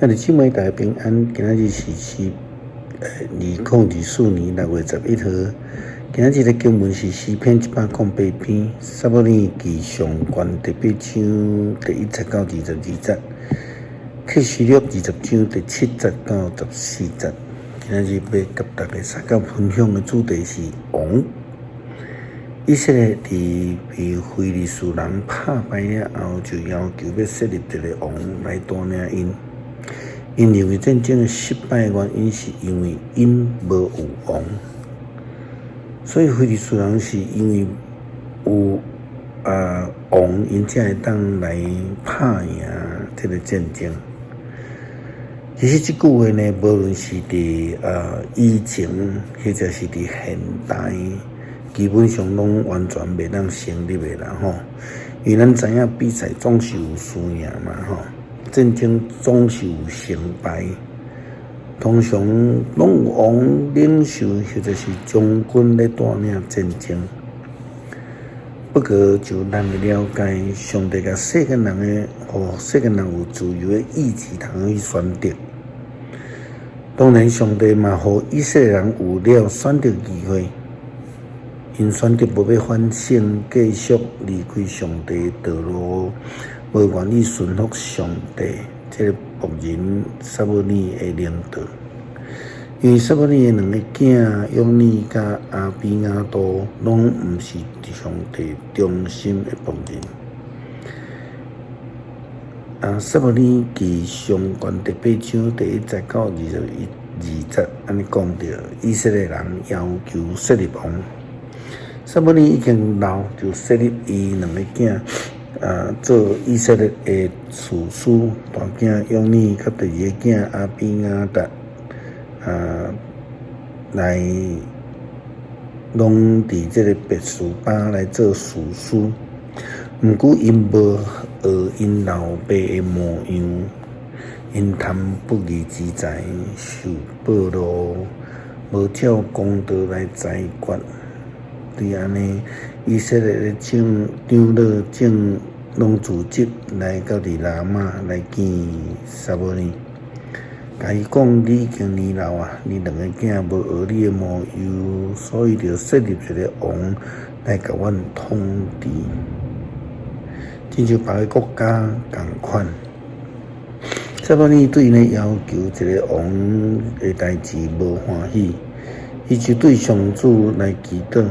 兄弟姊妹大家平安，今仔日是2024年6月11号。今仔日的经文是诗篇108篇，撒母耳记上卷第8章第1节到22节，启示录20章第7节到14节。今仔日要甲大家撒教分享的主题是王。以色列被非利士人打败了后，就要求要设立一个王来带领因。因认为战争的失败原因是因为因无有王，所以非利士人是因为有王，因才会当来打赢这个战争。其实这句话呢，无论是伫以前或者是伫现代，基本上拢完全袂当成立的啦吼。因为咱知影比赛总是有输赢嘛吼。战争总是有成败，通常拢有王领袖或者是将军来带领战争。不过，就咱的了解，上帝甲世间人有自由的意志，通去选择。当然，上帝嘛，互以色列人有了选择机会，因选择无要反省，继续离开上帝道路。无愿意顺服上帝这个仆人撒母耳的领导，因为撒母耳的2个囝约尼甲阿比亚多拢毋是上帝忠心的仆人。撒母耳记上卷第8章第1节到22节，安尼讲到以色列人要求设立王，撒母耳已经老，就设立伊2个囝。做以色列的士师，大囝约尼甲第2个囝阿比亚达，来拢伫这个别墅巴来做士师。毋过因无学因老爸的模样，因贪不义之财，受暴露，无照公道来裁决。对安尼，以色列的长老拢组织来到伫拉玛来见撒母耳，甲伊讲：你已经年老啊，你2个囝无学你的模样，所以就设立一个王来甲阮统治，亲像别个国家同款。撒母耳对呢要求一个王的代志无欢喜，伊就对上主来祈祷。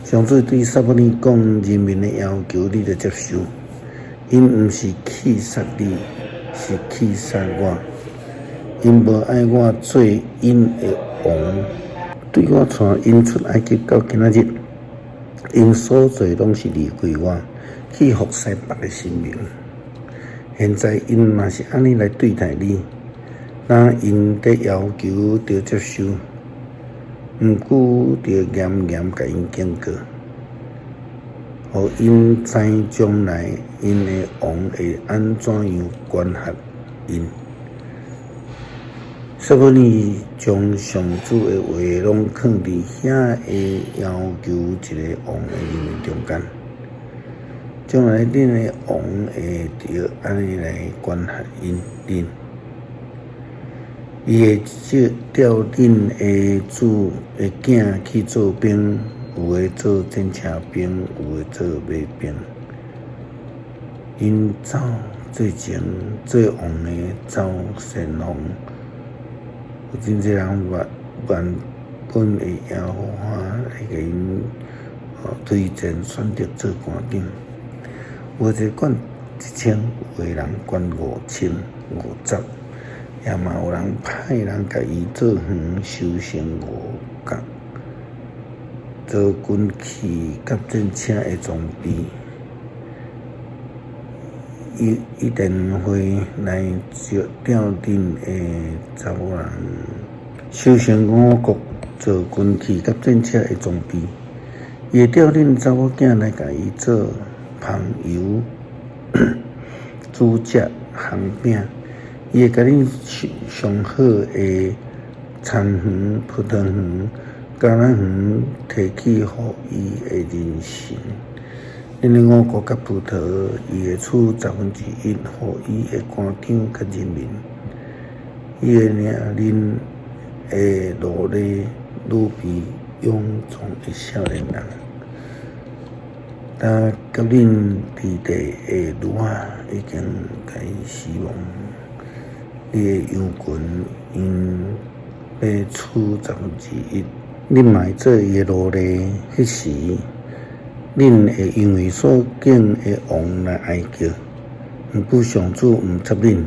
上主对撒母耳讲：人民的要求你着接受，因毋是气杀你，是气杀我。因无爱我做因的王，对我带因出埃及到今仔日，因所做拢是离开我，去服侍别个神明。现在因嘛是安尼来对待你，那因的要求着接受。毋过，着严严甲因警告，互因知将来因的王会安怎样管辖因。撒母耳将上主的话拢放伫遐的要求一个王的人中间，将来恁的王会着安尼来管辖恁。伊会调恁的主的囝去做兵，有的做战车兵，有的做马兵。因走最前做王的走先锋，有真侪人原本会耶和华来给因推荐选择做官长，有的管1000，有的人管5000、50。也嘛有人派人甲伊做园修成5角，做军器甲战车的装备。伊电会来调恁的查某人，修成5角做军器甲战车的装备。伊会调恁查某囝来甲伊做香油、煮食、烘饼。伊会甲恁上好的田园、葡萄园、橄榄园提起，互伊的人参。恁的5角甲葡萄，伊会出1/1，互伊的官长甲人民。伊会领恁的努力愈比勇壮的少年人，他甲恁伫地的女仔已经甲伊希望，你的羊群因要出12日，恁嘛会做伊的奴隶。迄时，恁会因为所敬的王来哀叫，毋过上主毋接恁，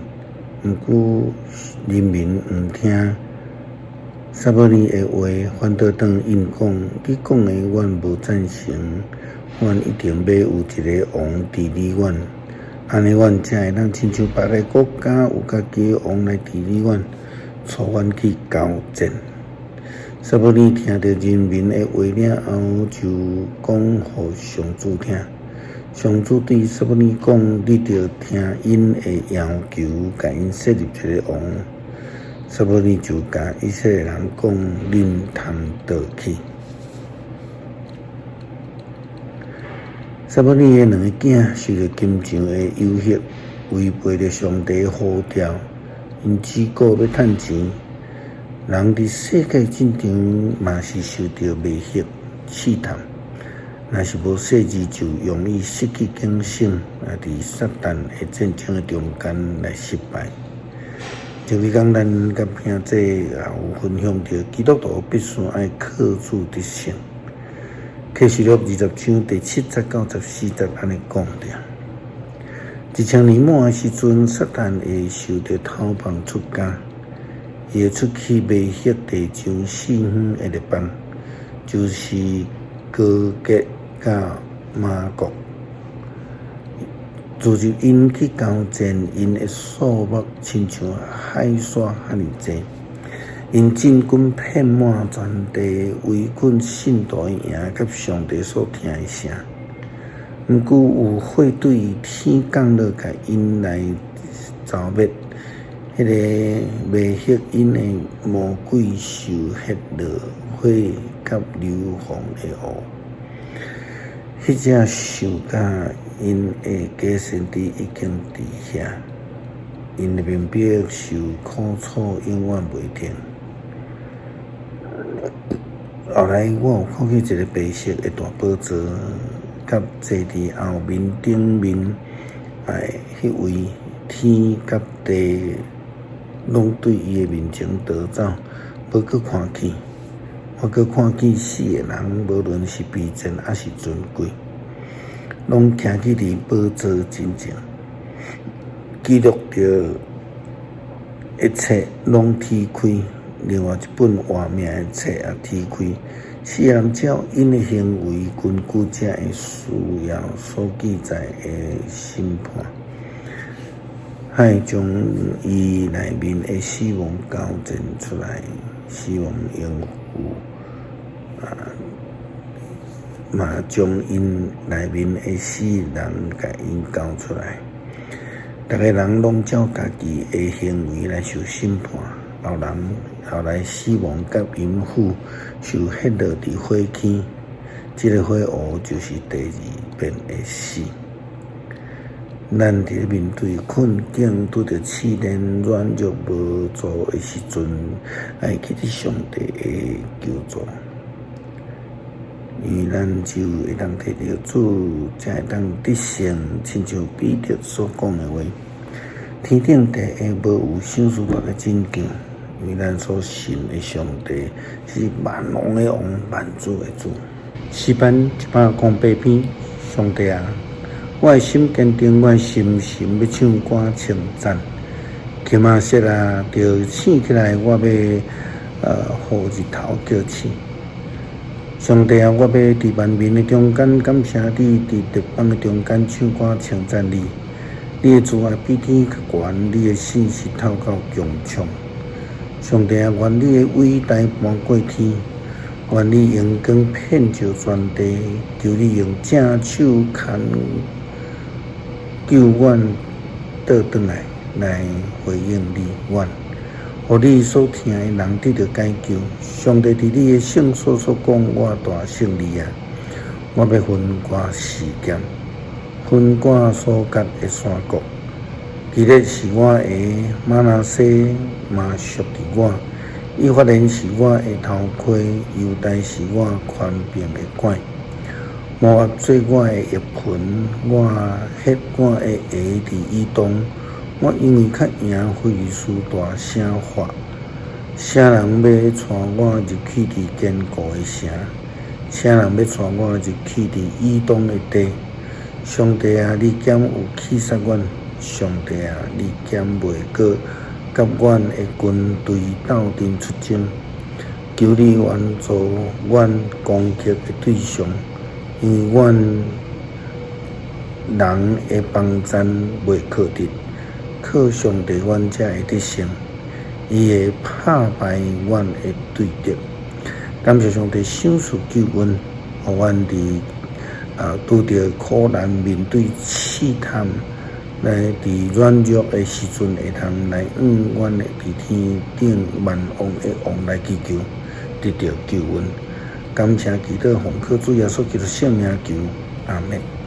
毋过人民毋听。撒母耳的话，反倒转因讲：你讲的阮无赞成，阮一定要有一个王治理阮，安尼阮才会当亲像别个国家有家己的王来治理阮，带阮去交战。撒母耳听到人民的话了后，就讲互上主听。上主对撒母耳讲：你着听因的要求，甲因设立一个王。撒母耳就甲以色列人讲：恁通倒去。撒母耳的2个囝受到金钱的诱惑，违背着上帝的呼召，因只顾要趁钱。人伫世界战场嘛是受到迷惑、试探，若是无细致，就容易失去警醒，也伫撒旦的战争的中间来失败。这几天咱甲兄弟也有分享着，基督徒必须爱靠主得胜。启示录20章第7节到14节安尼讲着：1000年满的时阵，撒旦会受到偷棒出家，伊会出去迷惑地上4方的列邦，就是哥吉甲马国。自入因去交战，因的数目亲像海沙遐尼济，因进军遍满全地，围困信徒赢，甲上帝所听的声。毋过有火对天降落，甲因来消灭。迄个迷惑因的魔鬼受迄落火甲硫磺的雾。迄只受甲因的假先知已经伫遐，因的面壁受苦楚，永远袂停。后来我有看见一个白色的大宝座，甲坐伫后面顶面，迄位天甲地拢对伊的面前逃走，无搁看见。我搁看见4个人，无论是卑贱还是尊贵，拢徛起伫宝座真前，记录着一切拢踢开。另外一本活命的册也踢开，4个人照因的行为，根据这的需要所记载的审判，还将伊内面的死亡交战出来，死亡应付。嘛将因内面的死人甲因交出来，逐个人拢照家己的行为来受审判。后来死亡甲淫妇受迄落伫火坑，这个火湖就是第2遍的死。咱伫面对困境、拄着试炼、软弱无助的时阵，爱去伫上帝的救助。因为咱只有会当摕到主，才会当得胜。亲像彼得所讲的话：天顶地下无有想司法的真经，因为咱所信的上帝是万王的王，万主的主。诗班108篇，上帝啊，我的心坚定，我的心心要唱歌称赞。琴仔瑟啊，着醒起来，我要予日头叫醒。上帝啊，我要伫万民的中间感谢你，伫列邦的中间唱歌称赞你。你的慈爱比天较悬，你的信实透到强冲。上帝啊，愿你的伟大搬过天，愿你阳光遍照全地，求你用正手牵救阮倒转来回应你阮。互你所听的人得到解救，上帝伫你的圣所所讲，我大胜利啊！我要分割世界，分割所隔的山谷，其实是我的马纳西嘛属伫我，伊发现是我的头盔，犹大是我宽病的管，摩押做我的药盆，我ฮ็我的鞋伫伊东。我因为较赢费事大声发，啥人要带我入去伫坚固的城？啥人要带我入去伫以东的地？上帝啊，你减有气杀阮！上帝啊，你减袂过甲阮的军队斗阵出征，求你援助阮攻击的对象，因为阮人的帮赞袂靠直，靠上帝阮才会得胜，伊会拍败阮的对敌。感谢上帝赏赐救恩，互阮伫拄着苦难、面对试探。来伫软弱的时阵，会通来阮的伫天顶万王的王来祈求，得到救恩。感谢祈祷奉靠主耶稣基督圣名求，阿门。